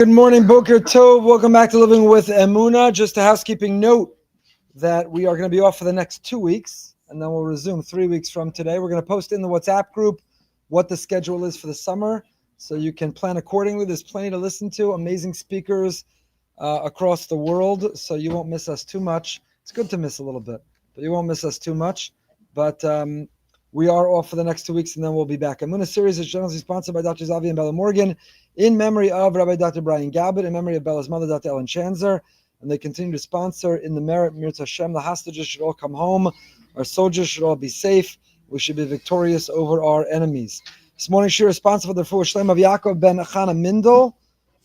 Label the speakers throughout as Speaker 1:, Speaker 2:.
Speaker 1: Good morning, Boker Tov. Welcome back to Living with Emunah. Just a housekeeping note that we are going to be off for the next 2 weeks, and then we'll resume 3 weeks from today. We're going to post in the WhatsApp group what the schedule is for the summer, so you can plan accordingly. There's plenty to listen to, amazing speakers across the world, so you won't miss us too much. It's good to miss a little bit, but you won't miss us too much. But we are off for the next 2 weeks, and then we'll be back. Emunah series is generously sponsored by Dr. Zavi and Bella Morgan, in memory of Rabbi Dr. Brian Gabbett, in memory of Bella's mother, Dr. Ellen Chanzer, and they continue to sponsor in the merit, Mirz Hashem. The hostages should all come home. Our soldiers should all be safe. We should be victorious over our enemies. This morning, shir is sponsored for the Refuah Shlema of Yaakov ben Chana Mindel,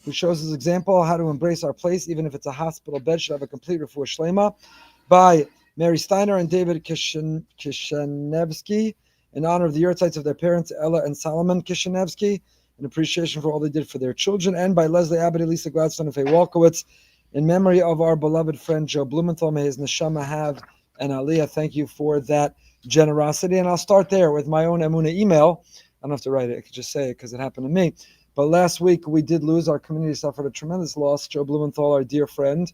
Speaker 1: who shows his example how to embrace our place, even if it's a hospital bed, should have a complete Refuah Shlema, by Mary Steiner and David Kishanevsky, in honor of the yahrzeits of their parents, Ella and Solomon Kishanevsky, in appreciation for all they did for their children, and by Leslie Abbott, Lisa Gladstone, and Faye Walkowitz, in memory of our beloved friend Joe Blumenthal. May his neshama have an aliyah. Thank you for that generosity. And I'll start there with my own Emunah email. I don't have to write it. I could just say it because it happened to me. But last week, we did lose. Our community suffered a tremendous loss. Joe Blumenthal, our dear friend,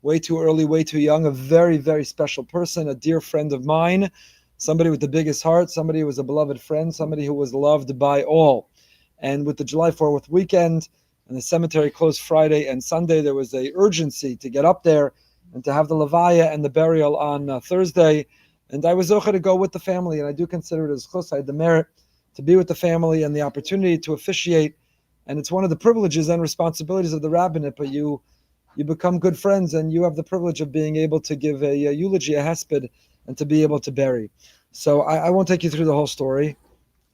Speaker 1: way too early, way too young, a very, very special person, a dear friend of mine, somebody with the biggest heart, somebody who was a beloved friend, somebody who was loved by all. And with the July 4th weekend and the cemetery closed Friday and Sunday, there was a urgency to get up there and to have the levaya and the burial on Thursday. And I was zocher to go with the family, and I do consider it as close. I had the merit to be with the family and the opportunity to officiate. And it's one of the privileges and responsibilities of the rabbinate, but you become good friends, and you have the privilege of being able to give a eulogy, a hesped, and to be able to bury. So I won't take you through the whole story.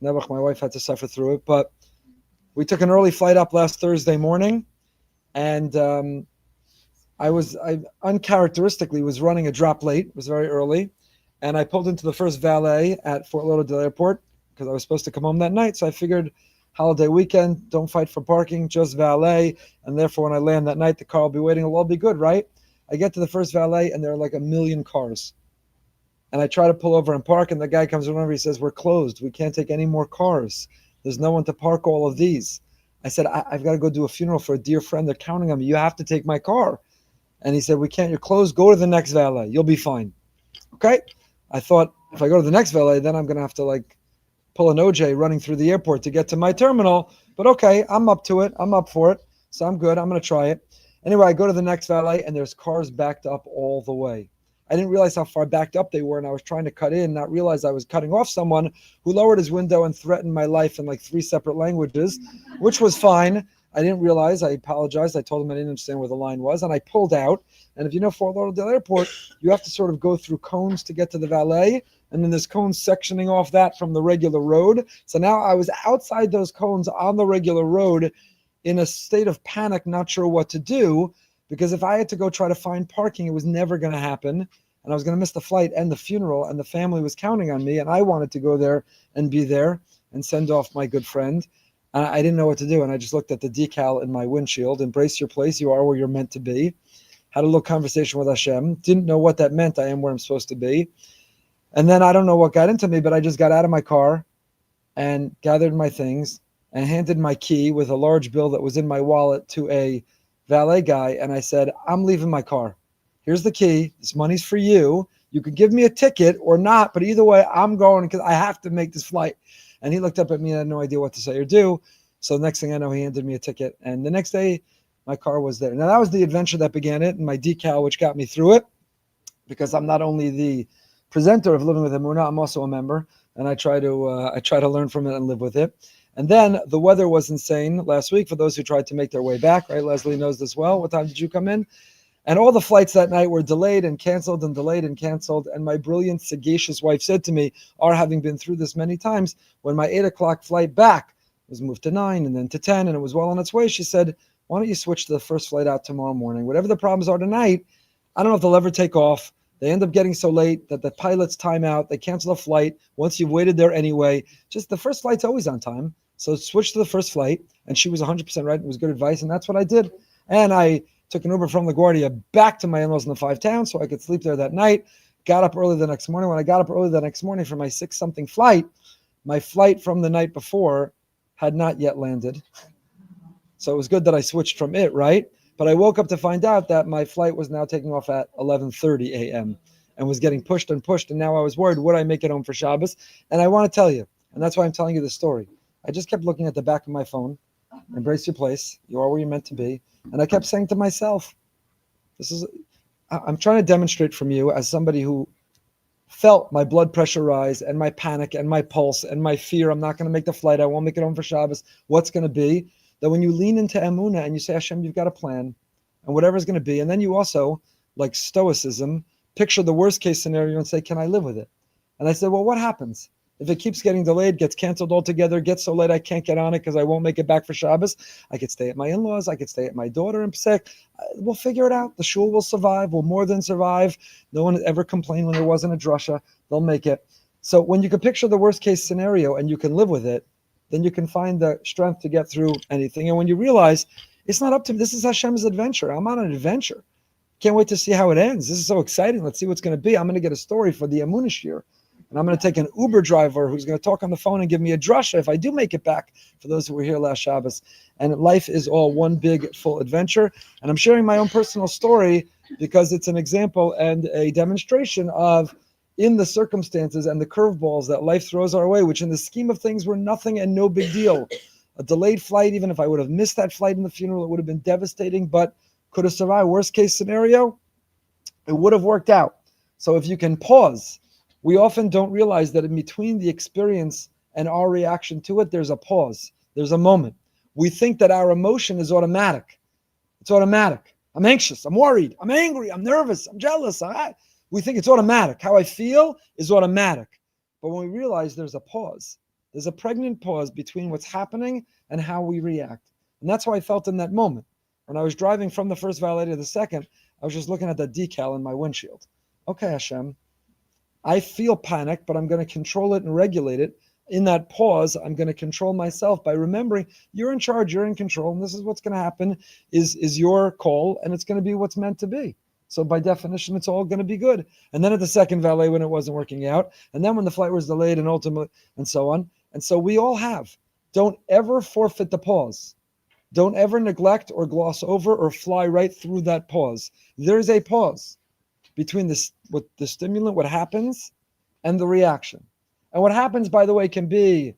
Speaker 1: Nebuch, my wife, had to suffer through it, but we took an early flight up last Thursday morning, and I uncharacteristically was running a drop late. It was very early, and I pulled into the first valet at Fort Lauderdale Airport because I was supposed to come home that night. So I figured, holiday weekend, don't fight for parking, just valet, and therefore when I land that night, the car will be waiting. It'll all be good, right? I get to the first valet, and there are like a million cars. And I try to pull over and park, and the guy comes over, he says, "We're closed. We can't take any more cars. There's no one to park all of these." I said, I've got to go do a funeral for a dear friend. They're counting on me. You have to take my car. And he said, "We can't. You're closed. Go to the next valet. You'll be fine." Okay. I thought, if I go to the next valet, then I'm going to have to pull an OJ running through the airport to get to my terminal. But okay, I'm up to it. I'm up for it. So I'm good. I'm going to try it. Anyway, I go to the next valet, and there's cars backed up all the way. I didn't realize how far backed up they were, and I was trying to cut in, not realize I was cutting off someone who lowered his window and threatened my life in 3 separate languages, which was fine. I didn't realize. I apologized. I told him I didn't understand where the line was, and I pulled out. And if you know Fort Lauderdale Airport, you have to sort of go through cones to get to the valet, and then there's cones sectioning off that from the regular road. So now I was outside those cones on the regular road in a state of panic, not sure what to do, because if I had to go try to find parking, it was never going to happen. And I was going to miss the flight and the funeral, and the family was counting on me, and I wanted to go there and be there and send off my good friend. I didn't know what to do, and I just looked at the decal in my windshield: "Embrace your place. You are where you're meant to be." Had a little conversation with Hashem. Didn't know what that meant. I am where I'm supposed to be. And then I don't know what got into me, but I just got out of my car and gathered my things and handed my key with a large bill that was in my wallet to a valet guy, and I said, "I'm leaving my car. Here's the key. This money's for you. You could give me a ticket or not, but either way, I'm going because I have to make this flight." And he looked up at me and had no idea what to say or do. So the next thing I know, he handed me a ticket. And the next day, my car was there. Now, that was the adventure that began it, and my decal, which got me through it, because I'm not only the presenter of Living with Emunah, I'm also a member, and I try to learn from it and live with it. And then the weather was insane last week for those who tried to make their way back, right? Leslie knows this well. What time did you come in? And all the flights that night were delayed and canceled and delayed and canceled. And my brilliant, sagacious wife said to me, having been through this many times, when my 8 o'clock flight back was moved to 9 and then to 10, and it was well on its way, she said, "Why don't you switch to the first flight out tomorrow morning? Whatever the problems are tonight, I don't know if they'll ever take off. They end up getting so late that the pilots time out. They cancel the flight once you've waited there anyway. Just the first flight's always on time. So switch to the first flight." And she was 100% right. It was good advice, and that's what I did. And I took an Uber from LaGuardia back to my in-laws in the 5 towns so I could sleep there that night. Got up early the next morning. When I got up early the next morning for my 6-something flight, my flight from the night before had not yet landed. So it was good that I switched from it, right? But I woke up to find out that my flight was now taking off at 11:30 a.m. and was getting pushed and pushed. And now I was worried, would I make it home for Shabbos? And I want to tell you, and that's why I'm telling you this story. I just kept looking at the back of my phone, embrace your place, you are where you're meant to be. And I kept saying to myself, I'm trying to demonstrate from you as somebody who felt my blood pressure rise and my panic and my pulse and my fear. I'm not going to make the flight. I won't make it home for Shabbos. What's going to be? That when you lean into Emunah and you say, Hashem, you've got a plan and whatever's going to be. And then you also, like stoicism, picture the worst case scenario and say, can I live with it? And I said, well, what happens? If it keeps getting delayed, gets canceled altogether, gets so late I can't get on it because I won't make it back for Shabbos, I could stay at my in-laws, I could stay at my daughter in Pesach. We'll figure it out. The shul will survive, will more than survive. No one ever complained when there wasn't a drasha. They'll make it. So when you can picture the worst case scenario and you can live with it, then you can find the strength to get through anything. And when you realize it's not up to me, this is Hashem's adventure. I'm on an adventure. Can't wait to see how it ends. This is so exciting. Let's see what's going to be. I'm going to get a story for the Emunah shir. And I'm going to take an Uber driver who's going to talk on the phone and give me a drasha if I do make it back, for those who were here last Shabbos. And life is all one big, full adventure. And I'm sharing my own personal story because it's an example and a demonstration of, in the circumstances and the curveballs that life throws our way, which in the scheme of things were nothing and no big deal. A delayed flight, even if I would have missed that flight in the funeral, it would have been devastating, but could have survived. Worst case scenario, it would have worked out. So if you can pause, we often don't realize that in between the experience and our reaction to it, there's a pause. There's a moment. We think that our emotion is automatic. It's automatic. I'm anxious. I'm worried. I'm angry. I'm nervous. I'm jealous. We think it's automatic. How I feel is automatic. But when we realize there's a pause, there's a pregnant pause between what's happening and how we react. And that's how I felt in that moment. When I was driving from the first valet to the second, I was just looking at that decal in my windshield. Okay, Hashem, I feel panic, but I'm going to control it and regulate it. In that pause, I'm going to control myself by remembering you're in charge, you're in control, and this is what's going to happen is your call, and it's going to be what's meant to be. So by definition, it's all going to be good. And then at the second valet when it wasn't working out, and then when the flight was delayed and ultimately, and so on. And so we all have. Don't ever forfeit the pause. Don't ever neglect or gloss over or fly right through that pause. There's a pause between the stimulant, what happens, and the reaction. And what happens, by the way, can be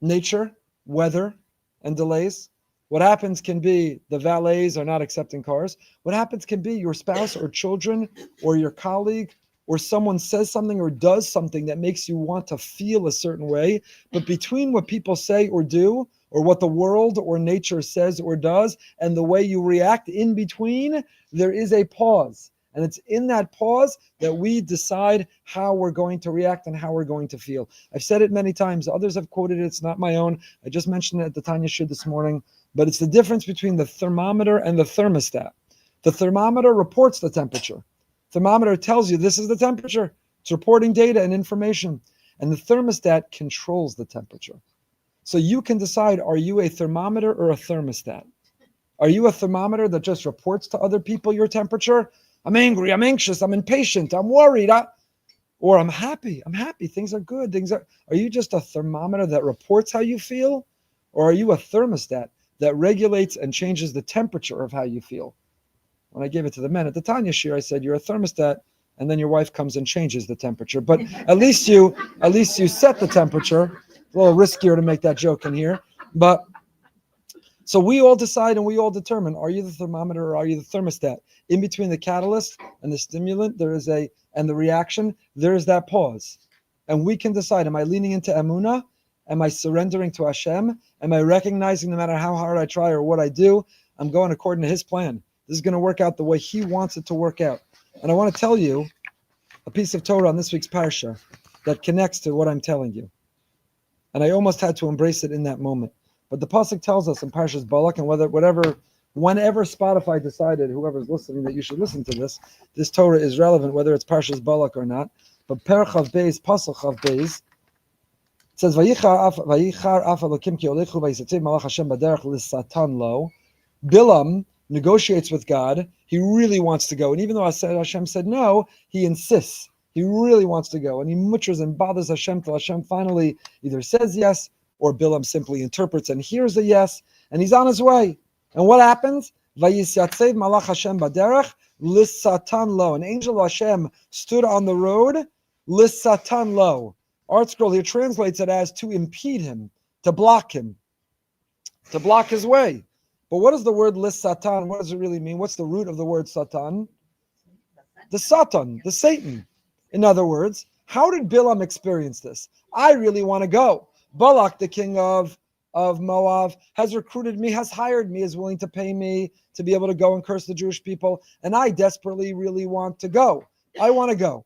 Speaker 1: nature, weather, and delays. What happens can be the valets are not accepting cars. What happens can be your spouse or children or your colleague or someone says something or does something that makes you want to feel a certain way. But between what people say or do, or what the world or nature says or does, and the way you react in between, there is a pause. And it's in that pause that we decide how we're going to react and how we're going to feel. I've said it many times. Others have quoted it. It's not my own. I just mentioned it at the Tanya Shir this morning. But it's the difference between the thermometer and the thermostat. The thermometer reports the temperature. Thermometer tells you this is the temperature. It's reporting data and information. And the thermostat controls the temperature. So you can decide, are you a thermometer or a thermostat? Are you a thermometer that just reports to other people your temperature? I'm angry, I'm anxious, I'm impatient, I'm worried, or I'm happy, things are good. Are you just a thermometer that reports how you feel? Or are you a thermostat that regulates and changes the temperature of how you feel? When I gave it to the men at the Tanya Shir, I said, you're a thermostat, and then your wife comes and changes the temperature. But at least you set the temperature. A little riskier to make that joke in here. But so we all decide and we all determine, are you the thermometer or are you the thermostat? In between the catalyst and the stimulant, and the reaction, there is that pause. And we can decide, am I leaning into Emunah? Am I surrendering to Hashem? Am I recognizing no matter how hard I try or what I do, I'm going according to His plan. This is going to work out the way He wants it to work out. And I want to tell you a piece of Torah on this week's parsha that connects to what I'm telling you. And I almost had to embrace it in that moment. But the pasuk tells us in Parshas Balak, and whenever Spotify decided, whoever's listening, that you should listen to this Torah is relevant, whether it's Parshas Balak or not. But Perach Chav Beis, Pasuk Chav Beis, it says, Vayichar af Elokim ki olechu vayisatziv malach Hashem baderech l'satan lo. Bilam negotiates with God. He really wants to go. And even though Hashem said no, he insists. He really wants to go. And he mutchers and bothers Hashem till Hashem finally either says yes, or Bilam simply interprets and hears a yes. and he's on his way. And what happens? Vayisatzev malach Hashem baderech lissatan lo. An angel of Hashem stood on the road, lissatan lo. Art Scroll here translates it as to impede him, to block him, to block his way. But what is the word lissatan? What does it really mean? What's the root of the word satan? The Satan, the Satan. In other words, how did Bilam experience this? I really want to go. Balak, the king of Moab, has recruited me, has hired me, is willing to pay me to be able to go and curse the Jewish people. And I desperately really want to go. I want to go.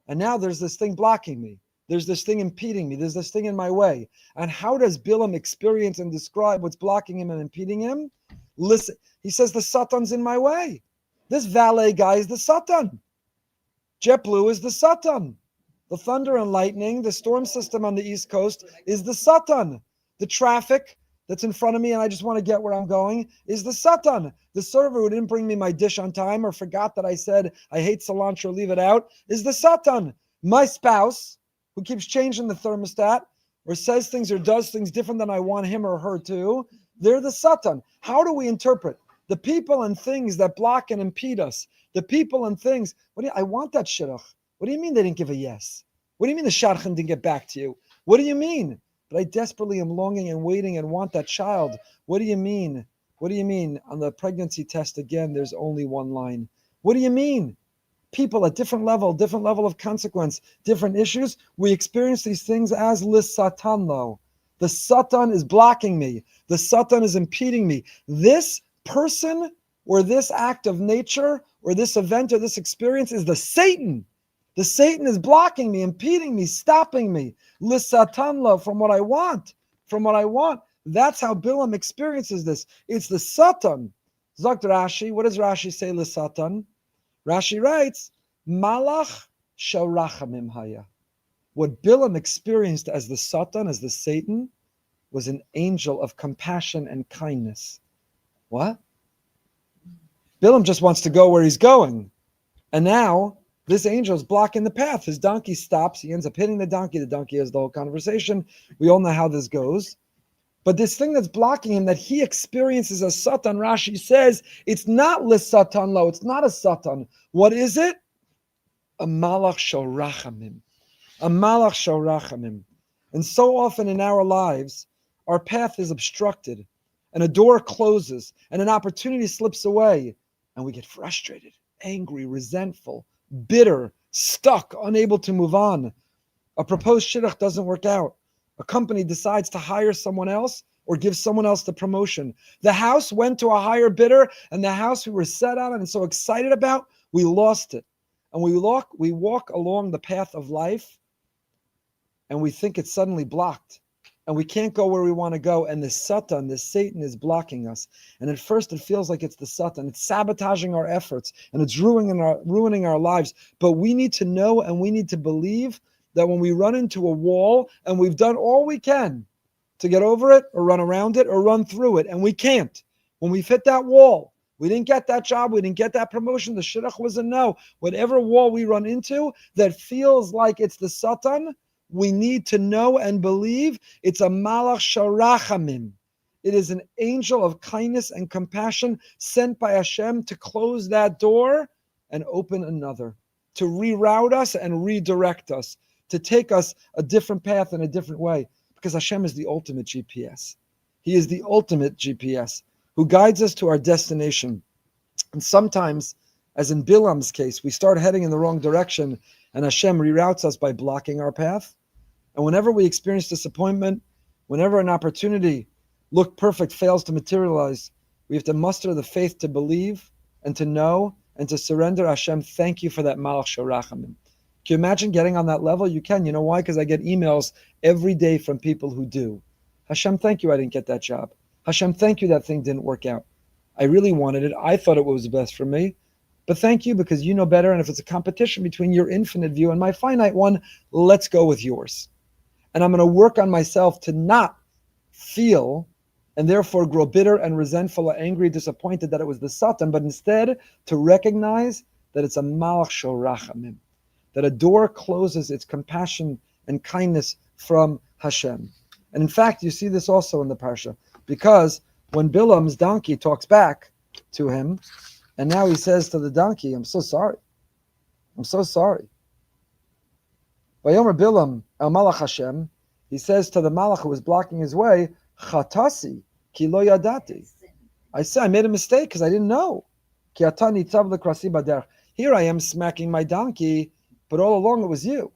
Speaker 1: And now there's this thing blocking me. There's this thing impeding me. There's this thing in my way. And how does Bilam experience and describe what's blocking him and impeding him? Listen, he says the Satan's in my way. This valet guy is the Satan. JetBlue is the Satan. The thunder and lightning, the storm system on the East Coast is the Satan. The traffic that's in front of me and I just want to get where I'm going is the Satan. The server who didn't bring me my dish on time or forgot that I said I hate cilantro, leave it out, is the Satan. My spouse, who keeps changing the thermostat or says things or does things different than I want him or her to, they're the Satan. How do we interpret the people and things that block and impede us? The people and things. I want that shidduch. What do you mean they didn't give a yes? What do you mean the shadchan didn't get back to you? What do you mean? But I desperately am longing and waiting and want that child. What do you mean? What do you mean? On the pregnancy test, again, there's only one line. What do you mean? People at different level of consequence, different issues, we experience these things as lissatan lo. The Satan is blocking me. The Satan is impeding me. This person or this act of nature or this event or this experience is the Satan. The Satan is blocking me, impeding me, stopping me. Lissatan lo, from what I want. From what I want. That's how Bilam experiences this. It's the Satan. Zakt Rashi. What does Rashi say, lissatan? Rashi writes, Malach sharachamim haya. What Bilam experienced as the Satan, as the Satan, was an angel of compassion and kindness. What? Bilam just wants to go where he's going. And now, this angel is blocking the path. His donkey stops. He ends up hitting the donkey. The donkey has the whole conversation. We all know how this goes. But this thing that's blocking him, that he experiences as Satan, Rashi says, it's not lissatan lo. It's not a Satan. What is it? A malach shel rachamim. A malach shel rachamim. And so often in our lives, our path is obstructed, and a door closes, and an opportunity slips away, and we get frustrated, angry, resentful, bitter, stuck, unable to move on. A proposed shidduch doesn't work out. A company decides to hire someone else or give someone else the promotion. The house went to a higher bidder, and the house we were set on and so excited about, we lost it. And we walk along the path of life, and we think it's suddenly blocked. And we can't go where we want to go. And the Satan, the Satan, is blocking us. And at first it feels like it's the Satan. It's sabotaging our efforts, and it's ruining our lives. But we need to know and we need to believe that when we run into a wall and we've done all we can to get over it or run around it or run through it, and we can't. When we've hit that wall, we didn't get that job, we didn't get that promotion, the shidduch was a no. Whatever wall we run into that feels like it's the Satan, we need to know and believe it's a malach sharachamim. It is an angel of kindness and compassion sent by Hashem to close that door and open another, to reroute us and redirect us, to take us a different path in a different way, because Hashem is the ultimate GPS. He is the ultimate GPS who guides us to our destination. And sometimes, as in Bilam's case, we start heading in the wrong direction and Hashem reroutes us by blocking our path. And whenever we experience disappointment, whenever an opportunity looked perfect fails to materialize, we have to muster the faith to believe and to know and to surrender. Hashem, thank you for that malach sharachamim. Can you imagine getting on that level? You can. You know why? Because I get emails every day from people who do. Hashem, thank you I didn't get that job. Hashem, thank you that thing didn't work out. I really wanted it. I thought it was the best for me. But thank you because you know better. And if it's a competition between your infinite view and my finite one, let's go with yours. And I'm going to work on myself to not feel and therefore grow bitter and resentful or angry, disappointed that it was the Satan, but instead to recognize that it's a malach shel rachamim, that a door closes its compassion and kindness from Hashem. And in fact, you see this also in the parsha, because when Bilam's donkey talks back to him, and now he says to the donkey, I'm so sorry. I'm so sorry. Vayomer Bilam el Malach Hashem, he says to the Malach who was blocking his way, Chatasi ki lo yadati. I said I made a mistake because I didn't know. Ki ata nitzav lekrasi baderech. Here I am smacking my donkey, but all along it was you.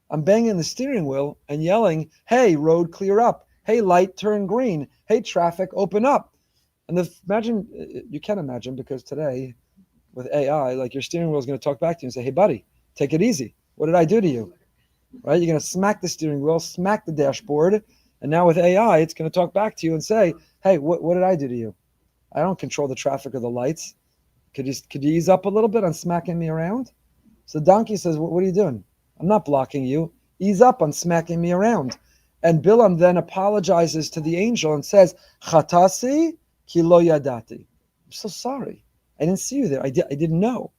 Speaker 1: I'm banging the steering wheel and yelling, hey, road, clear up. Hey, light, turn green. Hey, traffic, open up. And imagine, you can imagine, because today with AI, like your steering wheel is going to talk back to you and say, hey, buddy, take it easy. What did I do to you? Right? You're going to smack the steering wheel, smack the dashboard. And now with AI, it's going to talk back to you and say, hey, what did I do to you? I don't control the traffic or the lights. Could you ease up a little bit on smacking me around? So the donkey says, what are you doing? I'm not blocking you. Ease up on smacking me around. And Bilam then apologizes to the angel and says, Chatasi ki lo yadati. I'm so sorry. I didn't see you there. I didn't know.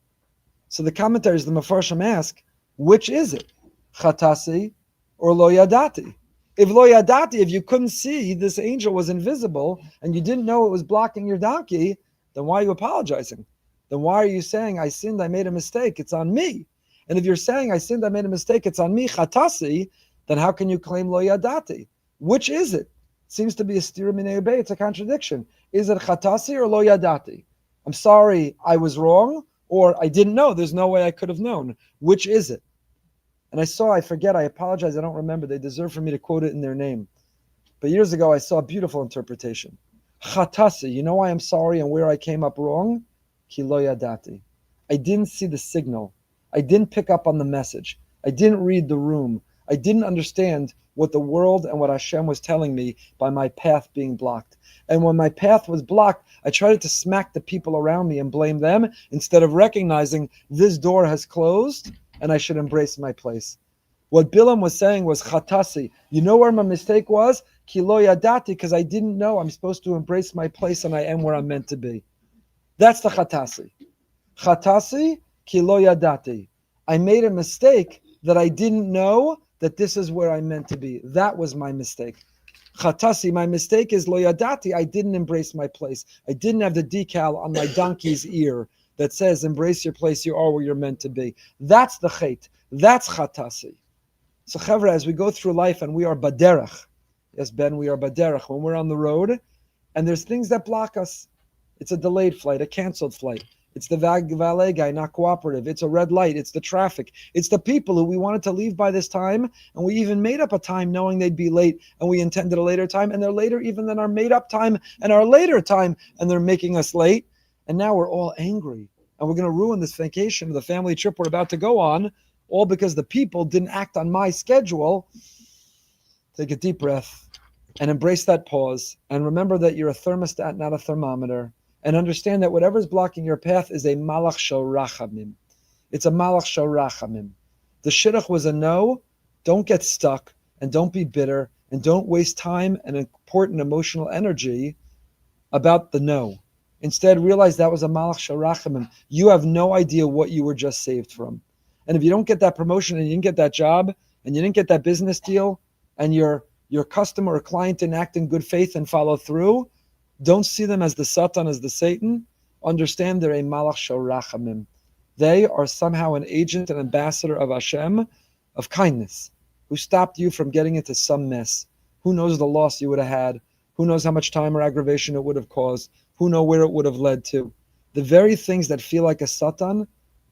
Speaker 1: So the commentaries, the Mefarshim ask, which is it? Chatasi or lo yadati? If lo yadati, if you couldn't see, this angel was invisible, and you didn't know it was blocking your donkey, then why are you apologizing? Then why are you saying, I sinned, I made a mistake, it's on me? And if you're saying, I sinned, I made a mistake, it's on me, Chatasi, then how can you claim lo yadati? Which is it? Seems to be a stira minei ubei, it's a contradiction. Is it Chatasi or lo yadati? I'm sorry, I was wrong, or I didn't know, there's no way I could have known. Which is it? And I forget, I apologize, I don't remember. They deserve for me to quote it in their name. But years ago, I saw a beautiful interpretation. Chatasi, you know why I'm sorry and where I came up wrong? Ki lo yadati. I didn't see the signal. I didn't pick up on the message. I didn't read the room. I didn't understand what the world and what Hashem was telling me by my path being blocked. And when my path was blocked, I tried to smack the people around me and blame them instead of recognizing this door has closed and I should embrace my place. What Bilam was saying was Chatasi. You know where my mistake was? Ki lo yadati, because I didn't know I'm supposed to embrace my place and I am where I'm meant to be. That's the Chatasi. Chatasi ki lo yadati. I made a mistake that I didn't know that this is where I'm meant to be. That was my mistake. Chatasi, my mistake is lo yadati. I didn't embrace my place. I didn't have the decal on my donkey's ear that says, embrace your place, you are where you're meant to be. That's the chait. That's Chatasi. So Chevra, as we go through life and we are baderech, yes, Ben, we are baderech, when we're on the road, and there's things that block us. It's a delayed flight, a canceled flight. It's the valet guy not cooperative. It's a red light. It's the traffic. It's the people who we wanted to leave by this time, and we even made up a time knowing they'd be late, and we intended a later time, and they're later even than our made-up time and our later time, and they're making us late. And now we're all angry, and we're going to ruin this vacation, the family trip we're about to go on, all because the people didn't act on my schedule. Take a deep breath and embrace that pause, and remember that you're a thermostat, not a thermometer. And understand that whatever's blocking your path is a malach shel rachamim. It's a malach shel rachamim. The shidduch was a no. Don't get stuck, and don't be bitter, and don't waste time and important emotional energy about the no. Instead, realize that was a malach shel rachamim. You have no idea what you were just saved from. And if you don't get that promotion, and you didn't get that job, and you didn't get that business deal, and your customer or client didn't act in good faith and follow through, don't see them as the Satan, as the Satan. Understand they're a malach shel rachamim. They are somehow an agent, an ambassador of Hashem, of kindness, who stopped you from getting into some mess. Who knows the loss you would have had? Who knows how much time or aggravation it would have caused? Who knows where it would have led to? The very things that feel like a Satan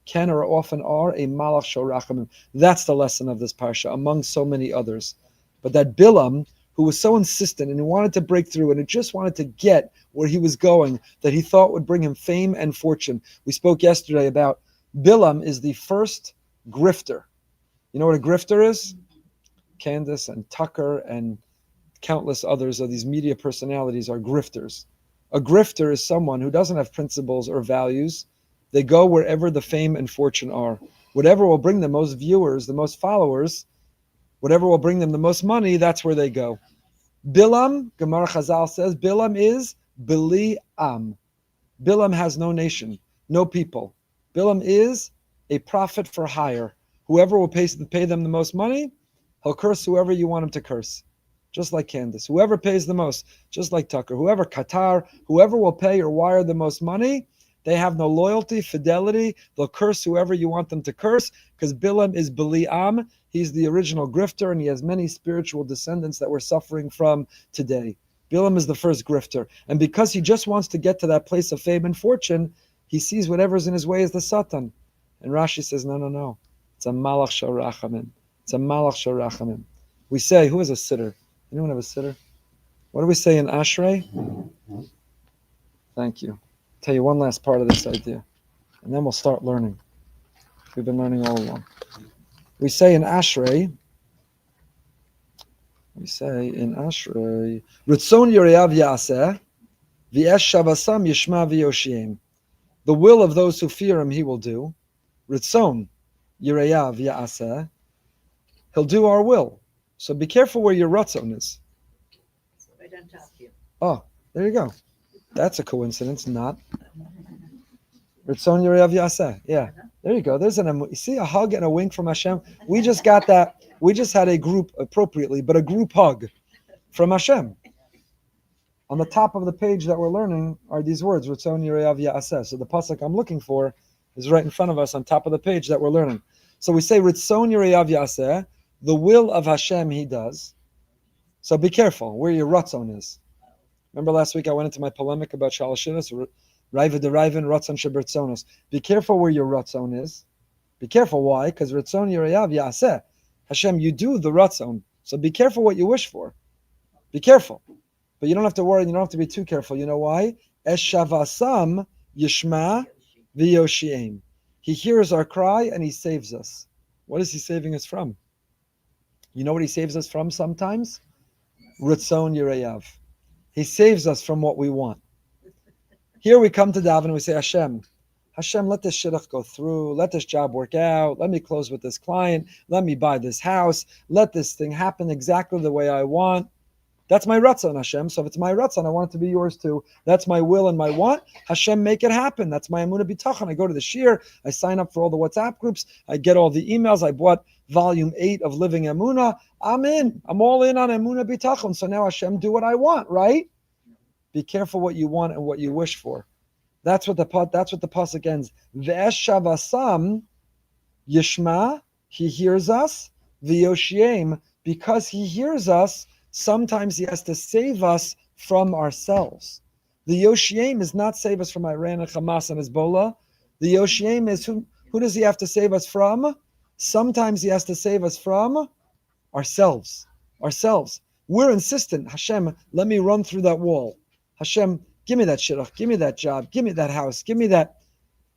Speaker 1: can or often are a malach shel rachamim. That's the lesson of this parsha, among so many others. But that Bilam, who was so insistent and he wanted to break through and he just wanted to get where he was going, that he thought would bring him fame and fortune. We spoke yesterday about Bilam is the first grifter. You know what a grifter is? Candace and Tucker and countless others of these media personalities are grifters. A grifter is someone who doesn't have principles or values. They go wherever the fame and fortune are. Whatever will bring the most viewers, the most followers, whatever will bring them the most money, that's where they go. Bilam, Gemara Chazal says, Bilam is Bili Am. Bilam has no nation, no people. Bilam is a prophet for hire. Whoever will pay them the most money, he'll curse whoever you want him to curse. just like Candace. Whoever pays the most, just like Tucker. Whoever Qatar, whoever will pay or wire the most money, they have no loyalty, fidelity. They'll curse whoever you want them to curse, because Bilam is Biliam. He's the original grifter, and he has many spiritual descendants that we're suffering from today. Bilam is the first grifter. And because he just wants to get to that place of fame and fortune, he sees whatever's in his way as the Satan. And Rashi says, no. It's a malach shorachamim. It's a malach shorachamim. We say, who is a sitter? Anyone have a sitter? What do we say in Ashrei? Thank you. I'll tell you one last part of this idea, and then we'll start learning. We've been learning all along. We say in Ashrei, Ritzon Yoreav Yaseh, V'esh Shavasam Yishma V'yoshiem. The will of those who fear him, he will do. Ritzon Yoreav Yaseh. He'll do our will. So be careful where your Ratzon is.
Speaker 2: Right on top here.
Speaker 1: Oh, there you go. That's a coincidence, not. Ritzon Yoreav Yaseh. Yeah, there you go. There's you see a hug and a wink from Hashem. We just got that. We just had a group appropriately, but a group hug from Hashem. On the top of the page that we're learning are these words, Ritzon Yoreav Yaseh. So the pasuk I'm looking for is right in front of us on top of the page that we're learning. So we say Ritzon Yoreav Yaseh, the will of Hashem he does. So be careful where your Ratzon is. Remember last week I went into my polemic about Shalashinas, Raiva de Raivin, Ratzon Shebertzonos. Be careful where your Ratzon is. Be careful. Why? Because Ritzon Yoreav Yaseh. Hashem, you do the Ratzon. So be careful what you wish for. Be careful. But you don't have to worry. You don't have to be too careful. You know why? Eshavasam Yishma V'yoshiem. He hears our cry and he saves us. What is he saving us from? You know what he saves us from sometimes? Ritzon Yoreav. He saves us from what we want. Here we come to daven and we say, Hashem, let this shidduch go through. Let this job work out. Let me close with this client. Let me buy this house. Let this thing happen exactly the way I want. That's my ratzon, Hashem. So if it's my ratzon, I want it to be yours too. That's my will and my want. Hashem, make it happen. That's my Emunah bitachon. I go to the shir. I sign up for all the WhatsApp groups. I get all the emails. I bought volume 8 of Living Emunah. I'm in. I'm all in on Emunah bitachon. So now Hashem, do what I want, right? Be careful what you want and what you wish for. That's what the pasuk ends. Ve'esh shavasam yishma. He hears us. V'yoshiem, because he hears us. Sometimes he has to save us from ourselves. The Yoshiem is not save us from Iran and Hamas and Hezbollah. The Yoshiem is who does he have to save us from? Sometimes he has to save us from ourselves. We're insistent. Hashem, let me run through that wall. Hashem, give me that shidduch, give me that job, give me that house, give me that.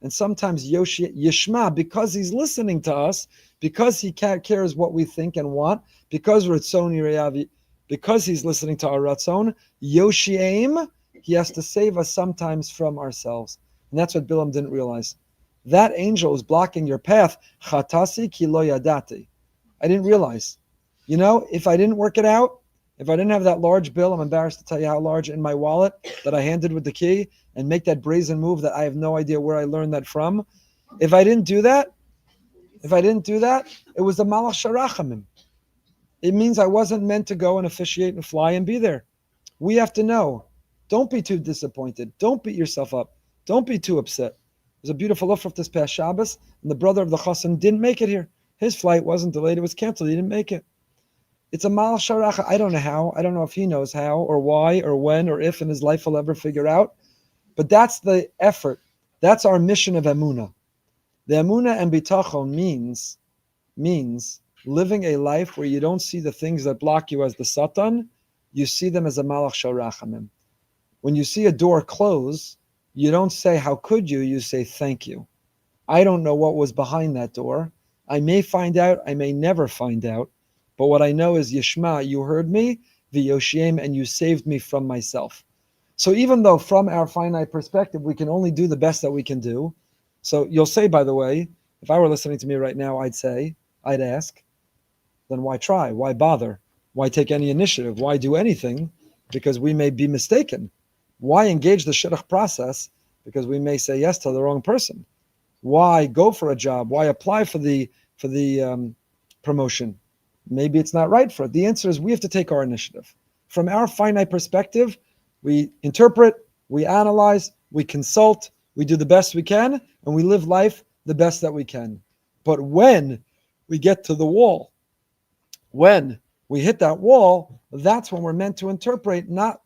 Speaker 1: And sometimes Yishma, because he's listening to us, because he cares what we think and want, because Ritzon Yoreav, because he's listening to our Ratzon, Yoshiem, he has to save us sometimes from ourselves. And that's what Bilam didn't realize. That angel is blocking your path. Chatasi ki lo yadati. I didn't realize. You know, if I didn't work it out, if I didn't have that large bill, I'm embarrassed to tell you how large, in my wallet that I handed with the key, and make that brazen move that I have no idea where I learned that from. If I didn't do that, it was a malach sharachamim. It means I wasn't meant to go and officiate and fly and be there. We have to know. Don't be too disappointed. Don't beat yourself up. Don't be too upset. There's a beautiful ufruf this past Shabbos, and the brother of the chassan didn't make it here. His flight wasn't delayed. It was canceled. He didn't make it. It's a malach sharacha. I don't know how. I don't know if he knows how or why or when or if in his life he'll ever figure out. But that's the effort. That's our mission of Emunah. The Emunah and bitachon means living a life where you don't see the things that block you as the Satan, you see them as a malach sharachamim. When you see a door close, you don't say, how could you? You say, thank you. I don't know what was behind that door. I may find out, I may never find out. But what I know is, Yishma, you heard me, V'yoshiem, and you saved me from myself. So even though from our finite perspective, we can only do the best that we can do. So you'll say, by the way, if I were listening to me right now, I'd ask, then why try? Why bother? Why take any initiative? Why do anything? Because we may be mistaken. Why engage the shidduch process? Because we may say yes to the wrong person. Why go for a job? Why apply for the promotion? maybe it's not right for it. The answer is we have to take our initiative. From our finite perspective, we interpret, we analyze, we consult, we do the best we can, and we live life the best that we can. But when we get to the wall, when we hit that wall, that's when we're meant to interpret, not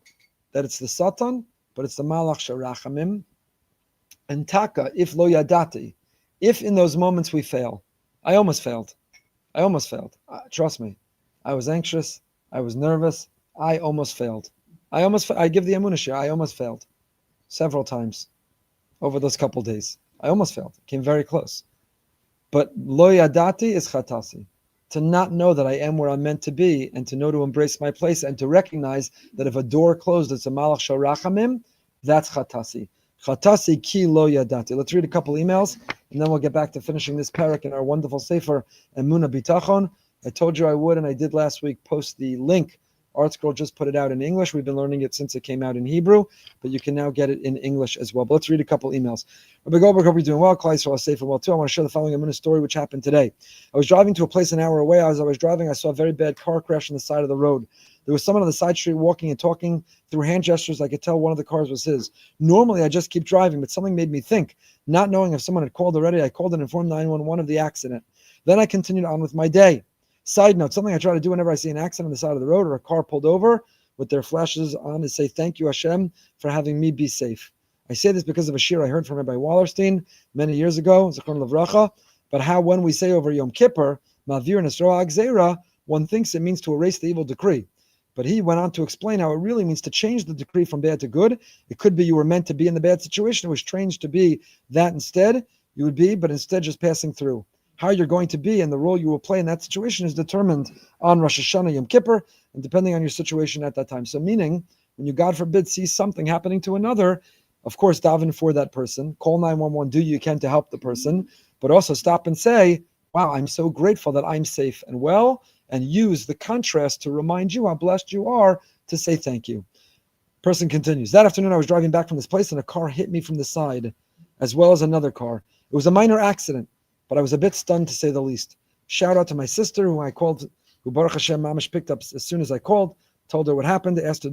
Speaker 1: that it's the Satan, but it's the Malach Sharachamim. And Taka, if lo yadati, if in those moments we fail, I almost failed. Trust me. I was anxious. I was nervous. I almost failed. I give the Emunah share. I almost failed several times over those couple days. I almost failed. Came very close. But lo yadati is chatasi. To not know that I am where I'm meant to be, and to know to embrace my place, and to recognize that if a door closed, it's a malach sharachamim, that's chatasi. Chatasi ki lo yadati. Let's read a couple emails, and then we'll get back to finishing this parak in our wonderful sefer, Emunah Bitachon. I told you I would, and I did last week, post the link. ArtScroll just put it out in English. We've been learning it since it came out in Hebrew, but you can now get it in English as well. But let's read a couple emails. Rabbi Goldberg, hope you're doing well. Klai Yisrael is safe and well too. I want to share the following Emunah story which happened today. I was driving to a place an hour away. As I was driving, I saw a very bad car crash on the side of the road. There was someone on the side street walking and talking through hand gestures. I could tell one of the cars was his. Normally, I just keep driving, but something made me think. Not knowing if someone had called already, I called and informed 911 of the accident. Then I continued on with my day. Side note, something I try to do whenever I see an accident on the side of the road or a car pulled over with their flashes on is say, thank you, Hashem, for having me be safe. I say this because of a shir I heard from Rabbi Wallerstein many years ago, Zichron Livracha, but how when we say over Yom Kippur, Ma'avir Nesroa Agzeira, one thinks it means to erase the evil decree. But he went on to explain how it really means to change the decree from bad to good. It could be you were meant to be in the bad situation. It was changed to be that instead you would be, but instead just passing through. How you're going to be and the role you will play in that situation is determined on Rosh Hashanah, Yom Kippur, and depending on your situation at that time. So meaning, when you, God forbid, see something happening to another, of course, daven for that person, call 911, do you can to help the person, but also stop and say, wow, I'm so grateful that I'm safe and well, and use the contrast to remind you how blessed you are to say thank you. Person continues, that afternoon I was driving back from this place and a car hit me from the side, as well as another car. It was a minor accident, but I was a bit stunned to say the least. Shout out to my sister who I called, who Baruch Hashem Mamish picked up as soon as I called, told her what happened, asked her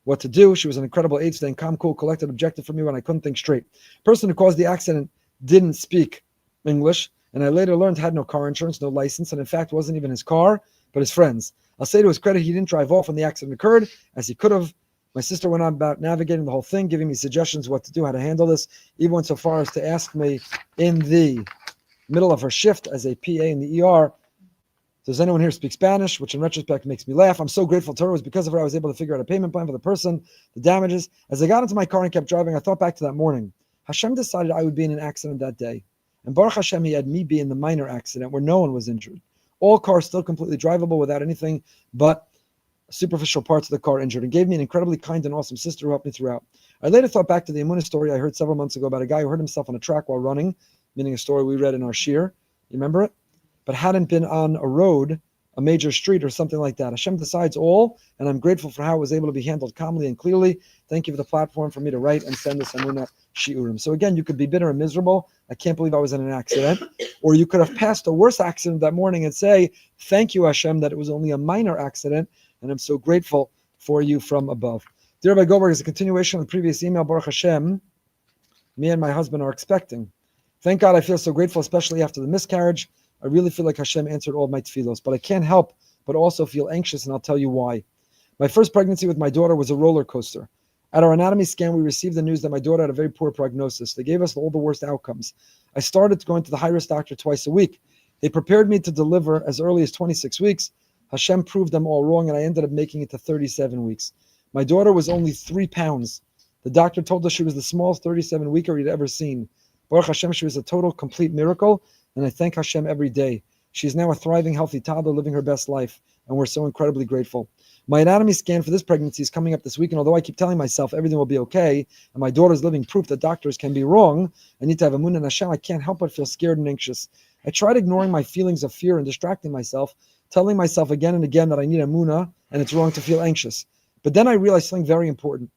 Speaker 1: what to do. She was an incredible aide, staying calm, cool, collected, objective for me when I couldn't think straight. Person who caused the accident didn't speak English, and I later learned had no car insurance, no license, and in fact wasn't even his car, but his friend's. I'll say to his credit, he didn't drive off when the accident occurred, as he could have. My sister went on about navigating the whole thing, giving me suggestions what to do, how to handle this, even went so far as to ask me in the middle of her shift as a PA in the ER, does anyone here speak Spanish? Which in retrospect makes me laugh. I'm so grateful to her. It was because of her I was able to figure out a payment plan for the person, the damages. As I got into my car and kept driving, I thought back to that morning. Hashem decided I would be in an accident that day. And Baruch Hashem, he had me be in the minor accident where no one was injured. All cars still completely drivable without anything but superficial parts of the car injured, and gave me an incredibly kind and awesome sister who helped me throughout. I later thought back to the Emunah story I heard several months ago about a guy who hurt himself on a track while running, meaning a story we read in our shir. You remember it? But hadn't been on a road, a major street or something like that. Hashem decides all, and I'm grateful for how it was able to be handled calmly and clearly. Thank you for the platform for me to write and send this Emunah shiurim. So again, you could be bitter and miserable. I can't believe I was in an accident. Or you could have passed a worse accident that morning and say, thank you, Hashem, that it was only a minor accident, and I'm so grateful for you from above. Dear Rabbi Goldberg, as a continuation of the previous email, Baruch Hashem, me and my husband are expecting. Thank God I feel so grateful, especially after the miscarriage. I really feel like Hashem answered all of my tefillos, but I can't help but also feel anxious, and I'll tell you why. My first pregnancy with my daughter was a roller coaster. At our anatomy scan, we received the news that my daughter had a very poor prognosis. They gave us all the worst outcomes. I started going to the high-risk doctor twice a week. They prepared me to deliver as early as 26 weeks. Hashem proved them all wrong, and I ended up making it to 37 weeks. My daughter was only 3 pounds. The doctor told us she was the smallest 37-weeker he'd ever seen. Baruch Hashem, she was a total, complete miracle, and I thank Hashem every day. She is now a thriving, healthy toddler living her best life, and we're so incredibly grateful. My anatomy scan for this pregnancy is coming up this week, and although I keep telling myself everything will be okay, and my daughter's living proof that doctors can be wrong, I need to have Emunah and Hashem, I can't help but feel scared and anxious. I tried ignoring my feelings of fear and distracting myself, telling myself again and again that I need Emunah, and it's wrong to feel anxious. But then I realized something very important,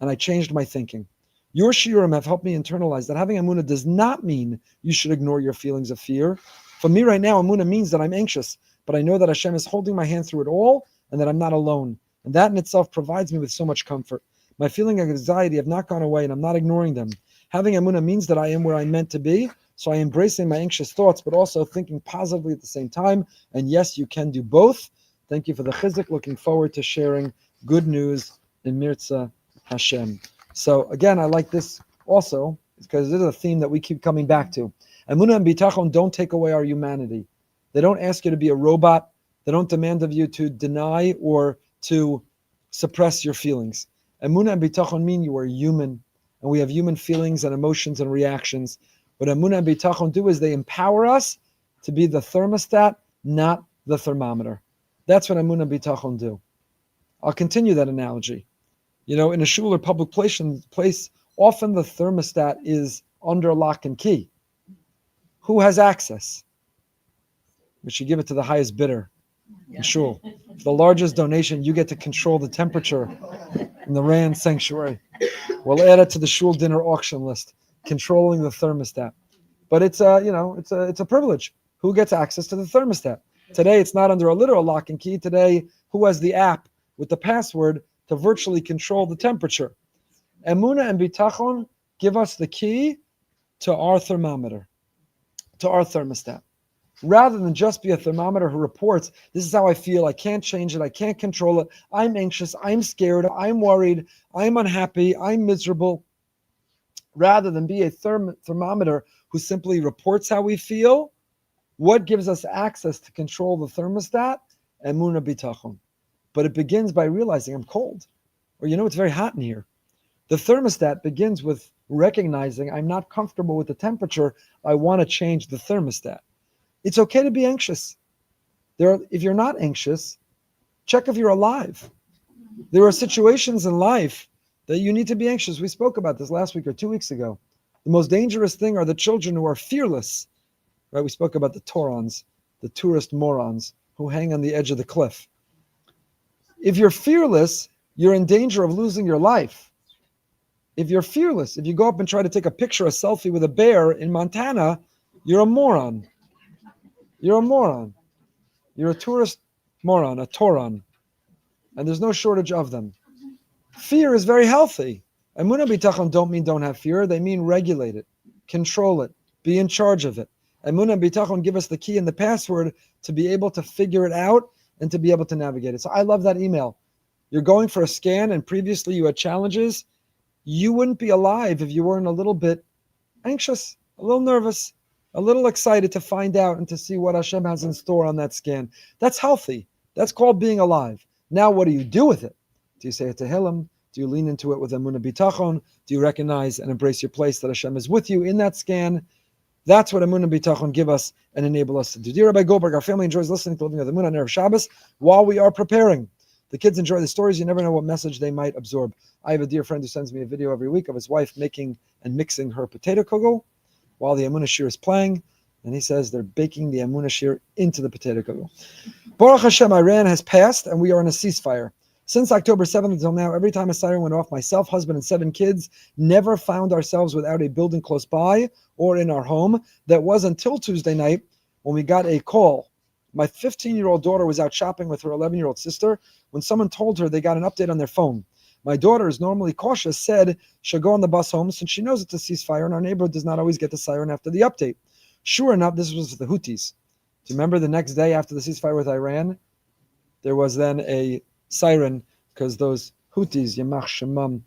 Speaker 1: and I changed my thinking. Your shiurim have helped me internalize that having Emunah does not mean you should ignore your feelings of fear. For me right now, Emunah means that I'm anxious, but I know that Hashem is holding my hand through it all and that I'm not alone. And that in itself provides me with so much comfort. My feeling of anxiety have not gone away and I'm not ignoring them. Having Emunah means that I am where I'm meant to be. So I am embracing my anxious thoughts, but also thinking positively at the same time. And yes, you can do both. Thank you for the chizuk. Looking forward to sharing good news in Mirza Hashem. So again, I like this also because this is a theme that we keep coming back to. Emunah and bitachon don't take away our humanity. They don't ask you to be a robot. They don't demand of you to deny or to suppress your feelings. Emunah and bitachon mean you are human, and we have human feelings and emotions and reactions. What Emunah and bitachon do is they empower us to be the thermostat, not the thermometer. That's what Emunah and bitachon do. I'll continue that analogy. In a shul or public place, often the thermostat is under lock and key. Who has access? We should give it to the highest bidder in shul. For the largest donation, you get to control the temperature in the Rand sanctuary. We'll add it to the shul dinner auction list, controlling the thermostat. But it's a privilege. Who gets access to the thermostat? Today, it's not under a literal lock and key. Today, who has the app with the password to virtually control the temperature? Emunah and bitachon give us the key to our thermometer, to our thermostat. Rather than just be a thermometer who reports, this is how I feel, I can't change it, I can't control it, I'm anxious, I'm scared, I'm worried, I'm unhappy, I'm miserable. Rather than be a thermometer who simply reports how we feel, what gives us access to control the thermostat? Emunah bitachon. But it begins by realizing I'm cold, or it's very hot in here. The thermostat begins with recognizing I'm not comfortable with the temperature, I want to change the thermostat. It's okay to be anxious. If you're not anxious, check if you're alive. There are situations in life that you need to be anxious. We spoke about this last week or 2 weeks ago. The most dangerous thing are the children who are fearless. Right? We spoke about the Torans, the tourist morons who hang on the edge of the cliff. If you're fearless, you're in danger of losing your life. If you're fearless, if you go up and try to take a selfie with a bear in Montana, you're a moron. You're a moron. You're a tourist moron, a Toran. And there's no shortage of them. Fear is very healthy. Emunah bitachon don't mean don't have fear. They mean regulate it, control it, be in charge of it. Emunah and bitachon give us the key and the password to be able to figure it out and to be able to navigate it. So I love that email. You're going for a scan and previously you had challenges. You wouldn't be alive if you weren't a little bit anxious, a little nervous, a little excited to find out and to see what Hashem has in store on that scan. That's healthy. That's called being alive. Now, what do you do with it? Do you say it to Tehillim? Do you lean into it with Emunah bitachon? Do you recognize and embrace your place that Hashem is with you in that scan? That's what Emunah bitachon give us and enable us to do. Dear Rabbi Goldberg, our family enjoys listening to Living with Emunah on Erev Shabbos while we are preparing. The kids enjoy the stories. You never know what message they might absorb. I have a dear friend who sends me a video every week of his wife making and mixing her potato kugel while the Emunah shir is playing. And he says they're baking the Emunah shir into the potato kugel. Baruch Hashem, Iran has passed and we are in a ceasefire. Since October 7th until now, every time a siren went off, myself, husband, and 7 kids never found ourselves without a building close by or in our home. That was until Tuesday night when we got a call. My 15-year-old daughter was out shopping with her 11-year-old sister when someone told her they got an update on their phone. My daughter is normally cautious, said she'll go on the bus home since she knows it's a ceasefire and our neighborhood does not always get the siren after the update. Sure enough, this was the Houthis. Do you remember the next day after the ceasefire with Iran? There was then a siren because those Houthis, Yamach Shemam,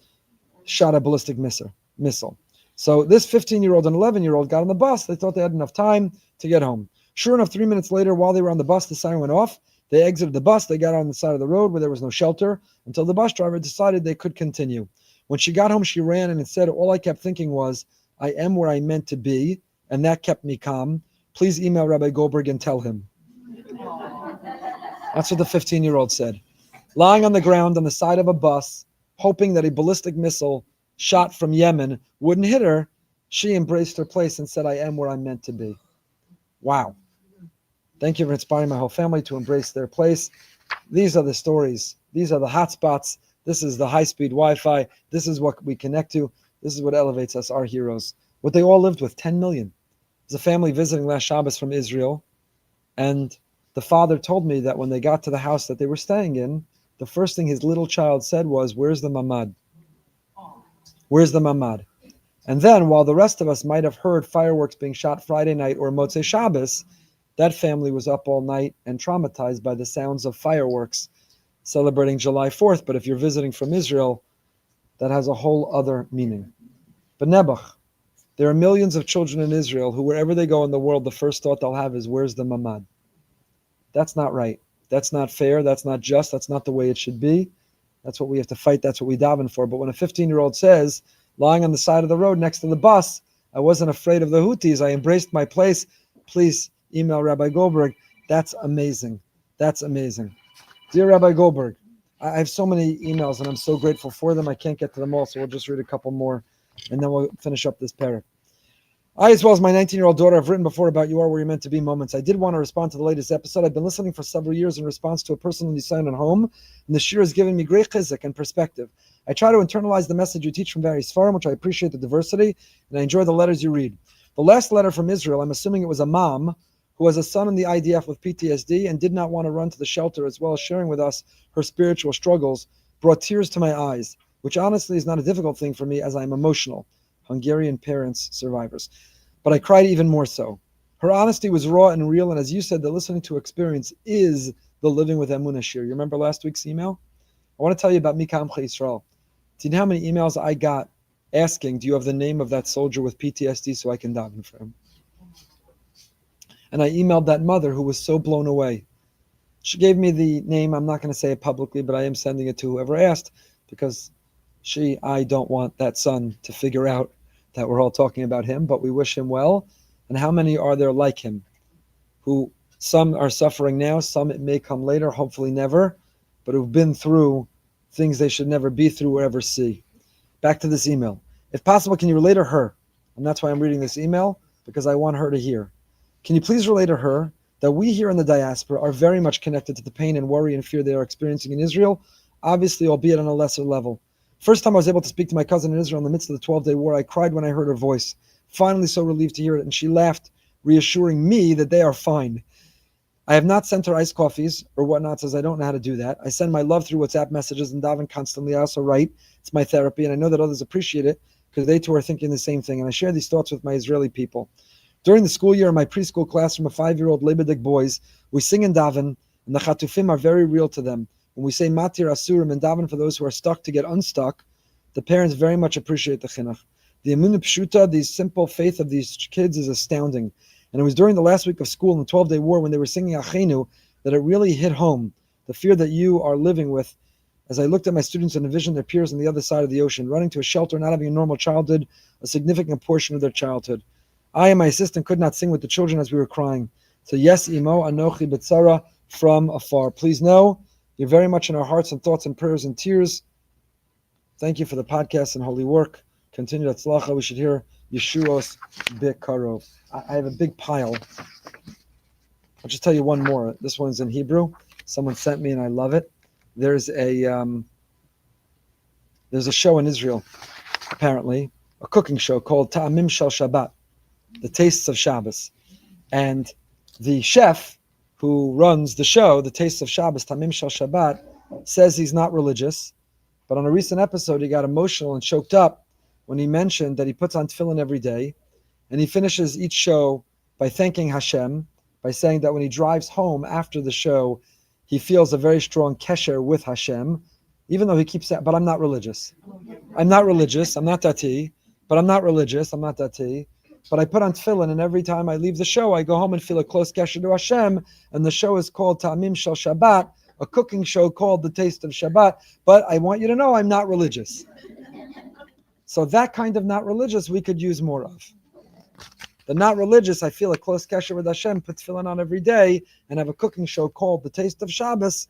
Speaker 1: shot a ballistic missile. So this 15-year-old and 11-year-old got on the bus. They thought they had enough time to get home. Sure enough, 3 minutes later, while they were on the bus, the siren went off. They exited the bus. They got on the side of the road where there was no shelter until the bus driver decided they could continue. When she got home, she ran and said, all I kept thinking was, I am where I meant to be, and that kept me calm. Please email Rabbi Goldberg and tell him. That's what the 15-year-old said. Lying on the ground on the side of a bus, hoping that a ballistic missile shot from Yemen wouldn't hit her, she embraced her place and said, I am where I'm meant to be. Wow. Thank you for inspiring my whole family to embrace their place. These are the stories. These are the hot spots. This is the high-speed Wi-Fi. This is what we connect to. This is what elevates us, our heroes. What they all lived with, 10 million. There's a family visiting last Shabbos from Israel, and the father told me that when they got to the house that they were staying in, the first thing his little child said was, "Where's the mamad? Where's the mamad?" And then, while the rest of us might have heard fireworks being shot Friday night or Motzei Shabbos, that family was up all night and traumatized by the sounds of fireworks celebrating July 4th. But if you're visiting from Israel, that has a whole other meaning. But Nebuch, there are millions of children in Israel who, wherever they go in the world, the first thought they'll have is, "Where's the mamad?" That's not right. That's not fair. That's not just. That's not the way it should be. That's what we have to fight. That's what we daven for. But when a 15-year-old says, lying on the side of the road next to the bus, "I wasn't afraid of the Houthis. I embraced my place," please email Rabbi Goldberg. That's amazing. That's amazing. Dear Rabbi Goldberg, I have so many emails and I'm so grateful for them. I can't get to them all, so we'll just read a couple more and then we'll finish up this parak. I, as well as my 19-year-old daughter, have written before about You Are Where You're Meant to Be moments. I did want to respond to the latest episode. I've been listening for several years in response to a person in Nisayon at home, and the shir has given me great chizuk and perspective. I try to internalize the message you teach from various forums, which I appreciate the diversity, and I enjoy the letters you read. The last letter from Israel, I'm assuming it was a mom who has a son in the IDF with PTSD and did not want to run to the shelter, as well as sharing with us her spiritual struggles, brought tears to my eyes, which honestly is not a difficult thing for me as I'm emotional. Hungarian parents, survivors. But I cried even more so. Her honesty was raw and real, and as you said, the listening to experience is the living with Emunah shir. You remember last week's email? I want to tell you about Mika Amcha Yisrael. Do you know how many emails I got asking, do you have the name of that soldier with PTSD so I can daven for him? And I emailed that mother who was so blown away. She gave me the name. I'm not going to say it publicly, but I am sending it to whoever asked because I don't want that son to figure out that we're all talking about him, but we wish him well. And how many are there like him who some are suffering now, some it may come later, hopefully never, but who've been through things they should never be through or ever see. Back to this email. If possible, can you relate to her? And that's why I'm reading this email, because I want her to hear. Can you please relate to her that we here in the diaspora are very much connected to the pain and worry and fear they are experiencing in Israel, obviously, albeit on a lesser level. First time I was able to speak to my cousin in Israel in the midst of the 12-day war, I cried when I heard her voice. Finally so relieved to hear it, and she laughed, reassuring me that they are fine. I have not sent her iced coffees or whatnot, as I don't know how to do that. I send my love through WhatsApp messages and daven constantly. I also write. It's my therapy, and I know that others appreciate it because they too are thinking the same thing, and I share these thoughts with my Israeli people. During the school year in my preschool classroom of 5-year-old Lebedik boys, we sing and daven, and the chatufim are very real to them. When we say matir asurim and daven for those who are stuck to get unstuck, the parents very much appreciate the chinuch. The Emunah pshuta, the simple faith of these kids, is astounding. And it was during the last week of school in the 12-day war when they were singing Achenu that it really hit home, the fear that you are living with. As I looked at my students and envisioned their peers on the other side of the ocean, running to a shelter, not having a normal childhood, a significant portion of their childhood. I and my assistant could not sing with the children as we were crying. So yes, Imo, Anochi, B'tzara, from afar. Please know, you're very much in our hearts and thoughts and prayers and tears. Thank you for the podcast and holy work. Continue tzlacha. We should hear Yeshuos Bekarov. I have a big pile. I'll just tell you one more. This one's in Hebrew. Someone sent me and I love it. There's a show in Israel, apparently, a cooking show called Ta'amim Shel Shabbat, the Tastes of Shabbos. And the chef who runs the show, the Tastes of Shabbos, Ta'amim Shel Shabbat, says he's not religious. But on a recent episode, he got emotional and choked up when he mentioned that he puts on tefillin every day. And he finishes each show by thanking Hashem, by saying that when he drives home after the show, he feels a very strong kesher with Hashem, even though he keeps saying, but I'm not religious. I'm not religious. I'm not dati. But I'm not religious. I'm not dati. But I put on tefillin, and every time I leave the show, I go home and feel a close kesher to Hashem. And the show is called Ta'amim Shel Shabbat, a cooking show called The Taste of Shabbat. But I want you to know I'm not religious. So that kind of not religious we could use more of. The not religious, I feel a close kesher with Hashem, put tefillin on every day, and have a cooking show called The Taste of Shabbos.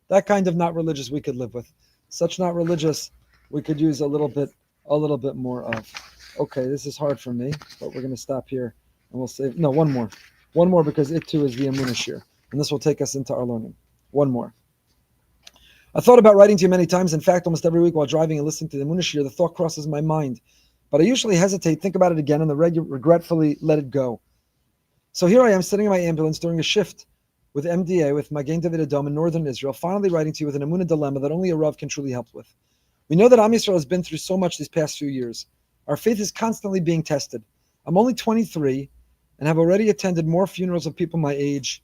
Speaker 1: That kind of not religious we could live with. Such not religious we could use a little bit more of. Okay, this is hard for me, but we're going to stop here, and we'll save. No, one more because it too is the Emunah shir, and this will take us into our learning. One more. I thought about writing to you many times. In fact, almost every week while driving and listening to the Emunah shir, the thought crosses my mind. But I usually hesitate, think about it again, and regretfully let it go. So here I am sitting in my ambulance during a shift with MDA, with Magen David Adom in northern Israel, finally writing to you with an Emunah dilemma that only a Rav can truly help with. We know that Am Yisrael has been through so much these past few years. Our faith is constantly being tested. I'm only 23 and have already attended more funerals of people my age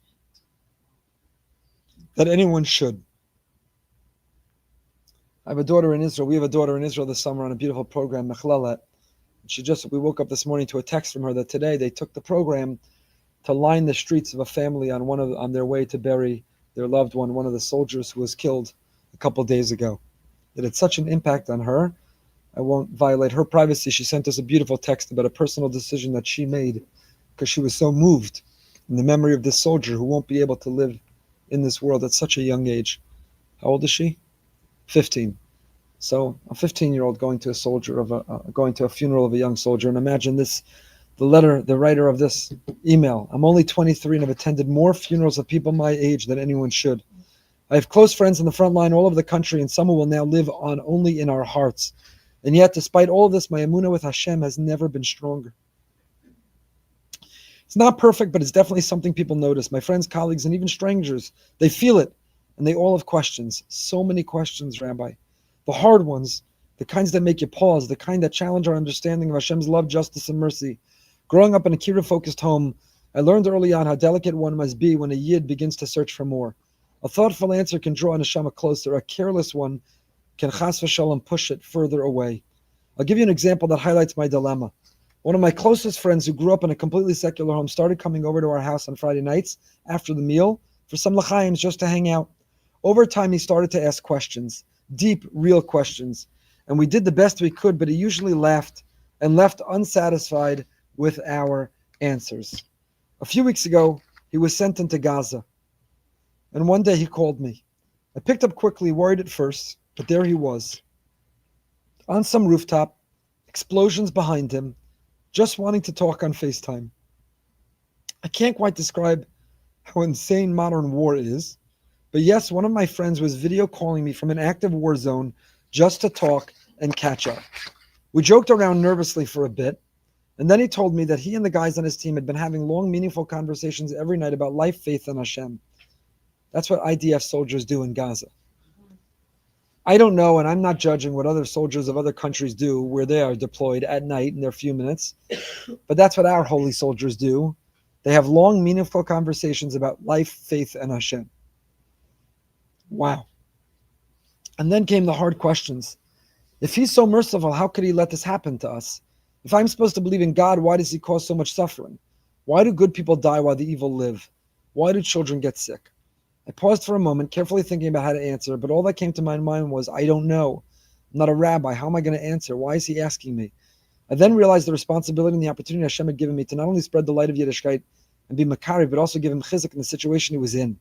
Speaker 1: than anyone should. I have a daughter in Israel. We have a daughter in Israel this summer on a beautiful program, Mechlalet. We woke up this morning to a text from her that today they took the program to line the streets of a family on their way to bury their loved one, one of the soldiers who was killed a couple days ago. It had such an impact on her. I won't violate her privacy. She sent us a beautiful text about a personal decision that she made because she was so moved in the memory of this soldier who won't be able to live in this world at such a young age. How old is she? 15. So a 15-year-old going to a funeral of a young soldier. And imagine this, the writer of this email. I'm only 23 and have attended more funerals of people my age than anyone should. I have close friends in the front line all over the country, and some who will now live on only in our hearts. And yet, despite all of this, my Emunah with Hashem has never been stronger. It's not perfect, but it's definitely something people notice. My friends, colleagues, and even strangers, they feel it, and they all have questions. So many questions, Rabbi. The hard ones, the kinds that make you pause, the kind that challenge our understanding of Hashem's love, justice, and mercy. Growing up in a Kira-focused home, I learned early on how delicate one must be when a Yid begins to search for more. A thoughtful answer can draw a neshama closer. A careless one can chas v'shalom push it further away. I'll give you an example that highlights my dilemma. One of my closest friends who grew up in a completely secular home started coming over to our house on Friday nights after the meal for some l'chaim just to hang out. Over time, he started to ask questions, deep, real questions. And we did the best we could, but he usually laughed and left unsatisfied with our answers. A few weeks ago, he was sent into Gaza. And one day he called me. I picked up quickly, worried at first, but there he was. On some rooftop, explosions behind him, just wanting to talk on FaceTime. I can't quite describe how insane modern war is, but yes, one of my friends was video calling me from an active war zone just to talk and catch up. We joked around nervously for a bit, and then he told me that he and the guys on his team had been having long, meaningful conversations every night about life, faith, and Hashem. That's what IDF soldiers do in Gaza. I don't know, and I'm not judging what other soldiers of other countries do where they are deployed at night in their few minutes, but that's what our holy soldiers do. They have long, meaningful conversations about life, faith, and Hashem. Wow. And then came the hard questions. If he's so merciful, how could he let this happen to us? If I'm supposed to believe in God, why does he cause so much suffering? Why do good people die while the evil live? Why do children get sick? I paused for a moment, carefully thinking about how to answer, but all that came to my mind was, I don't know. I'm not a rabbi. How am I going to answer? Why is he asking me? I then realized the responsibility and the opportunity Hashem had given me to not only spread the light of Yiddishkeit and be Makari, but also give him chizuk in the situation he was in.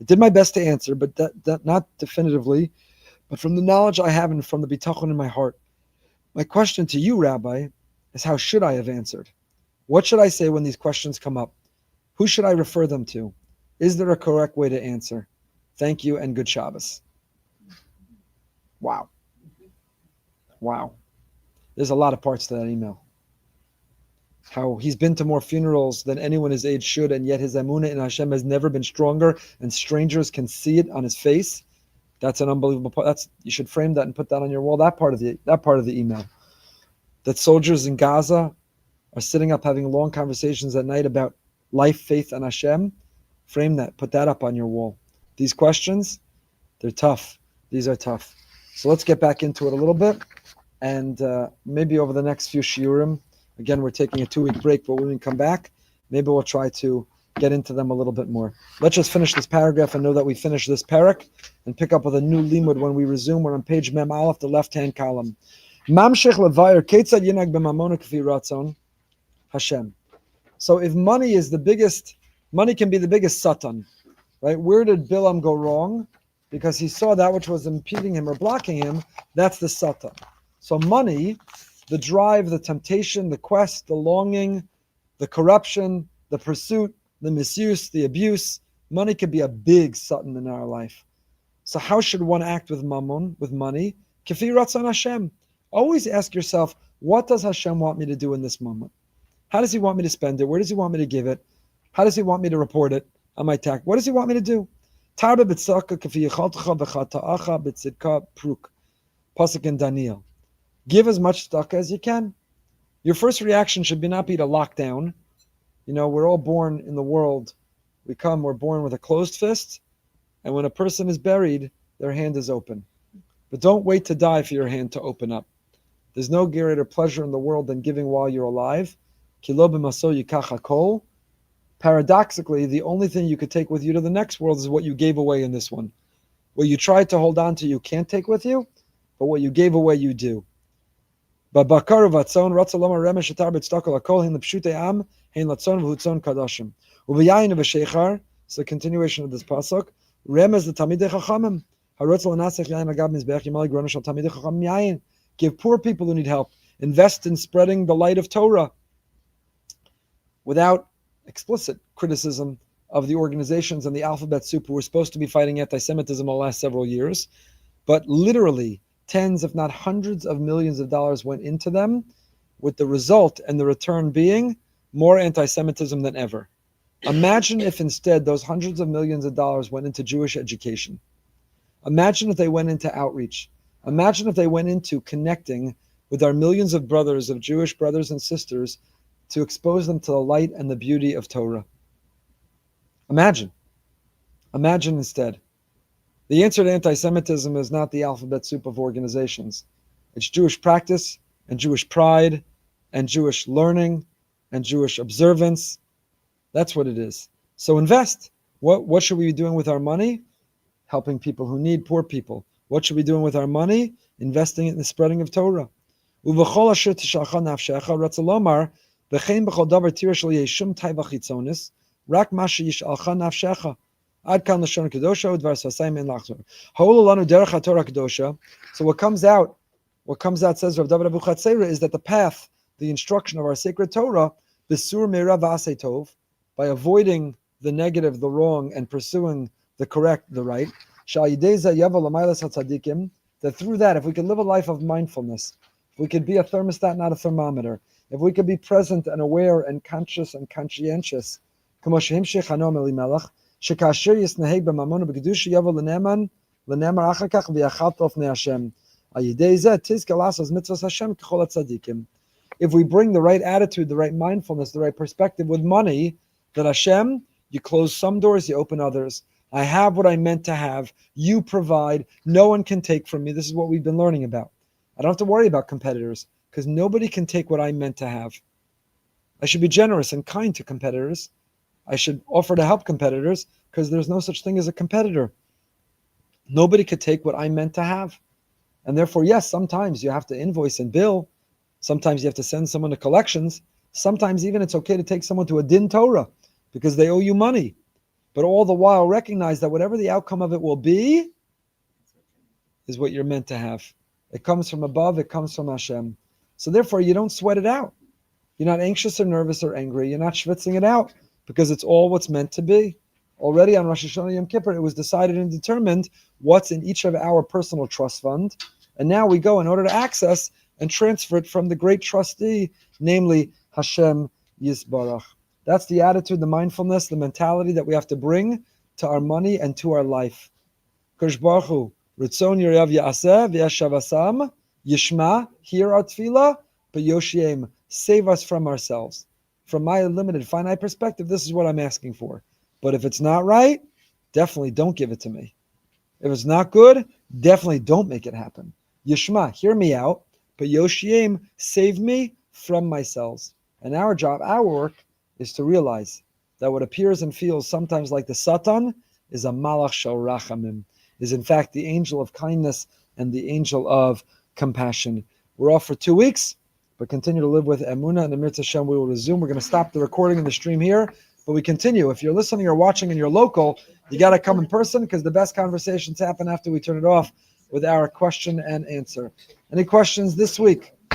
Speaker 1: I did my best to answer, but that not definitively, but from the knowledge I have and from the bitachon in my heart. My question to you, Rabbi, is how should I have answered? What should I say when these questions come up? Who should I refer them to? Is there a correct way to answer? Thank you and good Shabbos. Wow. Wow. There's a lot of parts to that email. How he's been to more funerals than anyone his age should, and yet his Emunah in Hashem has never been stronger, and strangers can see it on his face. That's an unbelievable part. You should frame that and put that on your wall. That part of the email. That soldiers in Gaza are sitting up having long conversations at night about life, faith, and Hashem. Frame that. Put that up on your wall. These questions, they're tough. These are tough. So let's get back into it a little bit. And maybe over the next few shiurim, again, we're taking a 2-week break, but when we come back, maybe we'll try to get into them a little bit more. Let's just finish this paragraph and know that we finished this parak and pick up with a new limud when we resume. We're on page Mem Aleph, the left-hand column. Mamshech levayir ketzad yinag b'mamona k'fi ratzon Hashem. So if money can be the biggest satan, right? Where did Bilam go wrong? Because he saw that which was impeding him or blocking him. That's the satan. So money, the drive, the temptation, the quest, the longing, the corruption, the pursuit, the misuse, the abuse, money could be a big satan in our life. So how should one act with mammon, with money? Kifi ratzon Hashem. Always ask yourself, what does Hashem want me to do in this moment? How does he want me to spend it? Where does he want me to give it? How does he want me to report it? on my tax. What does he want me to do? Tarba b'tzedakah k'fi yichaltecha v'chata'acha b'tzidka pruk. Pasuk in Daniel. Give as much tzedakah as you can. Your first reaction should not be to lock down. We're all born in the world. We're born with a closed fist, and when a person is buried, their hand is open. But don't wait to die for your hand to open up. There's no greater pleasure in the world than giving while you're alive. Kilo b'maso yikach hakol. Paradoxically, the only thing you could take with you to the next world is what you gave away in this one. What you tried to hold on to, you can't take with you, but what you gave away, you do. So it comes continuation of this pasuk. Give poor people who need help. Invest in spreading the light of Torah. Without explicit criticism of the organizations and the alphabet soup who were supposed to be fighting anti-Semitism the last several years, but literally tens, if not hundreds of millions of dollars went into them, with the result and the return being more anti-Semitism than ever. Imagine if instead those hundreds of millions of dollars went into Jewish education. Imagine if they went into outreach. Imagine if they went into connecting with our millions of brothers, of Jewish brothers and sisters, to expose them to the light and the beauty of Torah. Imagine instead. The answer to anti-Semitism is not the alphabet soup of organizations. It's Jewish practice and Jewish pride and Jewish learning and Jewish observance. That's what it is. So invest. What should we be doing with our money? Helping people who need, poor people. What should we be doing with our money? Investing it in the spreading of Torah. V'chein b'chol davar tira shel yeshum taiva chitzonis, rak ma sheyishalcha nafshecha. Ad kan lashon kedosha udvar sasayim en lachzor. Ha'olu lanu derech haTorah kedosha. So what comes out, says Rav David Abu Chatzera, is that the path, the instruction of our sacred Torah, b'sur meira v'asei tov, by avoiding the negative, the wrong, and pursuing the correct, the right. Shal yidei zeh yava l'maylas hatzadikim. That through that, if we could live a life of mindfulness, if we could be a thermostat, not a thermometer, if we could be present and aware and conscious and conscientious, then through that, if we bring the right attitude, the right mindfulness, the right perspective with money, that Hashem, you close some doors, you open others. I have what I meant to have. You provide. No one can take from me. This is what we've been learning about. I don't have to worry about competitors, because nobody can take what I meant to have. I should be generous and kind to competitors. I should offer to help competitors, because there's no such thing as a competitor. Nobody could take what I meant to have. And therefore, yes, sometimes you have to invoice and bill. Sometimes you have to send someone to collections. Sometimes even it's okay to take someone to a din Torah, because they owe you money. But all the while recognize that whatever the outcome of it will be is what you're meant to have. It comes from above, it comes from Hashem. So therefore, you don't sweat it out. You're not anxious or nervous or angry. You're not schwitzing it out, because it's all what's meant to be. Already on Rosh Hashanah Yom Kippur, it was decided and determined what's in each of our personal trust fund. And now we go in order to access and transfer it from the great trustee, namely Hashem Yisbarach. That's the attitude, the mindfulness, the mentality that we have to bring to our money and to our life. Kodesh Baruch Hu, Ritzon Yirav Ya'aseh V'yashavasam, Yishma, hear our tefillah, but Yoshiem, save us from ourselves. From my limited, finite perspective, this is what I'm asking for. But if it's not right, definitely don't give it to me. If it's not good, definitely don't make it happen. Yishma, hear me out, but Yoshiem, save me from myself. And our job, our work, is to realize that what appears and feels sometimes like the Satan is a Malach Shel Rachamim, is in fact the angel of kindness and the angel of compassion. We're off for 2 weeks, but continue to live with Emunah, and the Mirz Hashem we will resume. We're going to stop the recording and the stream here, but we continue. If you're listening or watching and you're local, you got to come in person, because the best conversations happen after we turn it off with our question and answer. Any questions this week?